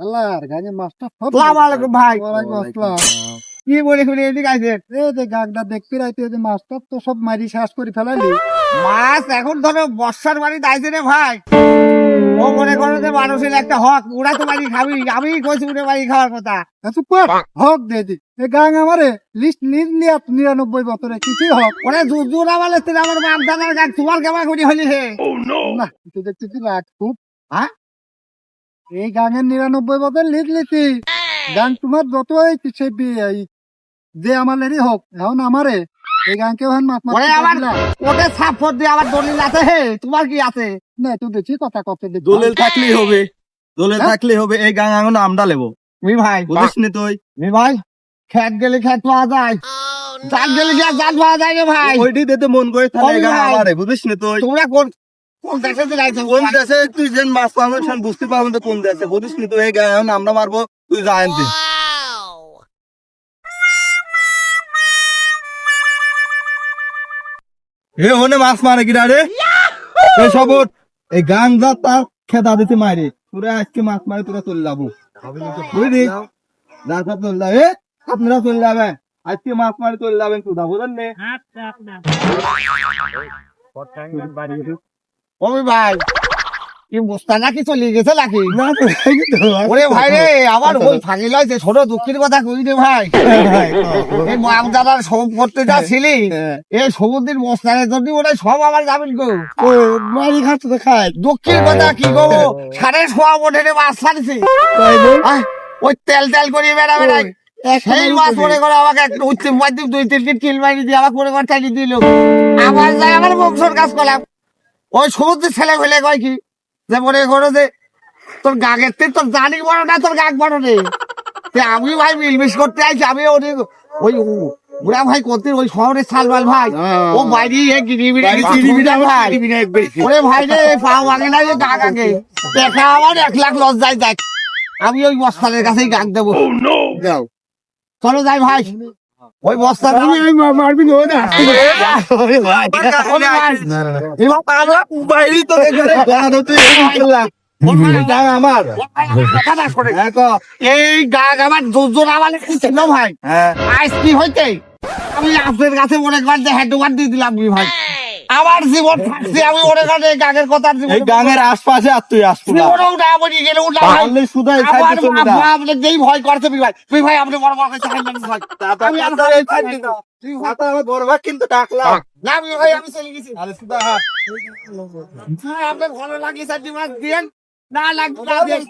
আল্লাহর গাঙে মাছটা সব আসসালামু আলাইকুম ভাই। ওয়ালাইকুম আসসালাম। কি বলে শুনে এদিকে আইছেন? এই যে গাংটা দেখতে রাইতে যে মাছটা তো সব মারি শেষ করে ফেলালি। মাছ এখন ধরো বর্ষার বাড়িতে আইছে রে ভাই। ও মনে করো যে মানুষের একটা হক, ওরা তো বাড়ি খাবি, আমি কইছি উড়ে বাড়ি খাওয়ার কথা। এত পর হক দে দি এ গাং আমারে লিস্ট নির্লিয়াত 99 বছরে কিছুই হক ওরে জুজুরা বলে তুই আমার বাপ দাদার গাছ তোমার কেমন করি হলি হে? না। তুই দেখতেছি রাগ খুব। হ্যাঁ? এই গাঙের 99 বছর লিস্ট লিখি। গাং তোমার যতই সে যে আমাদেরই হোক এখন আমারে এই গাংকে এখন মাছ ওরে মারতে আমার পারলা। ওতে সাপোর্ট দিয়ে আমার দলিল আছে হে, তোমার কি আছে? না তুই দেখছি কথা কত দেখি দলিল থাকলেই হবে, দলিল হ্যাঁ? থাকলেই হবে। এই গাং এখন আমরা লেবো, মি ভাই বুঝিস নি তুই? মি ভাই খেত গেলে খেত পাওয়া যায়, জাত গেলে কি আর জাত পাওয়া যায় রে ভাই? ওইটি দিতে মন করে তাহলে এই গাং ভাই। আমারে, বুঝিস নি তুই? তোমরা কোন কোন দেশে যে যাইছো? কোন দেশে তুই যেন মাছ পাবো সেন বুঝতে পারবো না কোন দেশে, বুঝিস নি তুই? এই গাং এখন আমরা মারবো, তুই যা আনতে। এ হনে মাছ মারে কিনা রে? এই সব ওঠ। এই গাং যা তার খেদা দিতে মারে, তোরা আজকে মাছ মারে তোরা চলে যাবো, বুঝলি? যা সব চলে যাবে, আপনারা চলে যাবেন আজকে মাছ মারে চলে যাবেন, তোরা বুঝলেন নে? ওই ভাই কি বস্তা নাকি চলে গেছে নাকি? না তো, এই তো, ওরে ভাই রে আমার ওই ফাঁকি লইছে ছোট দুঃখের কথা কই রে ভাই। এই মামদাদার সব করতে যা ছিলি এই সমুদ্রের বস্তানের জন্য ওরা সব আমার যাবেন গো। ও মারি খাচ্ছে তো খায়। দুঃখের কথা কি গো, 6.5 মনে মাছ ছাড়ছে। আহ, ওই তেল তেল করিয়ে বেড়া বেড়াই সেই মাছ মনে করে আমাকে একটা উচ্চে মাধ্যম 2-3 কিল মারি দিয়ে আমাকে মনে করে চালিয়ে দিল। আবার যাই আমার বংশর কাজ করলাম। ওই সমুদ্রের ছেলে ফেলে কয় কি যে মনে করো যে তোর গাগের থেকে তোর জানি বড় না তোর গাগ বড় নেই। আমি ভাই মিলমিশ করতে আইছি, আমি ওই বুড়া ভাই করতে ওই শহরের সালমাল ভাই ও বাইরে ভাই ওরে ভাই রে পাও আগে না গাগ আগে দেখা আমার 1 লাখ লস যায় যাক আমি ওই বস্তানের কাছেই গাগ দেবো। যাও। চলো যাই ভাই ওই বস্তা মারবি না বাইরে তো এখানে গান হতে আমার। এই গাগ আমার জোর আমার ছিল ভাই। হ্যাঁ, আজ কি হইতে আমি আপনার কাছে মনে করেন যে হেডওয়ার দিয়ে দিলাম কি ভাই আমার জীবন থাকছে আমি মনে করেন এই গাগের কথা এই গানের আশপাশে আর তুই আসবো না। জীবনেও না বলি গেলে উল্টা ভাই তাহলে শুধু এই আমার সাইডে চলে যা। বাবা আপনি যেই ভয় করছে ভাই তুই ভাই আপনি বড় বড় কাছে খাইবেন ভাই আমি আর এই সাইডে না। মাথা আমার বড় ভাগ কিন্তু ডাকলাম। না আমি ভাই আমি চলে গেছি। আরে সুদা হাত। হ্যাঁ আপনার ভালো লাগে 4 মাস দিয়েন না লাগবে না দিয়েন।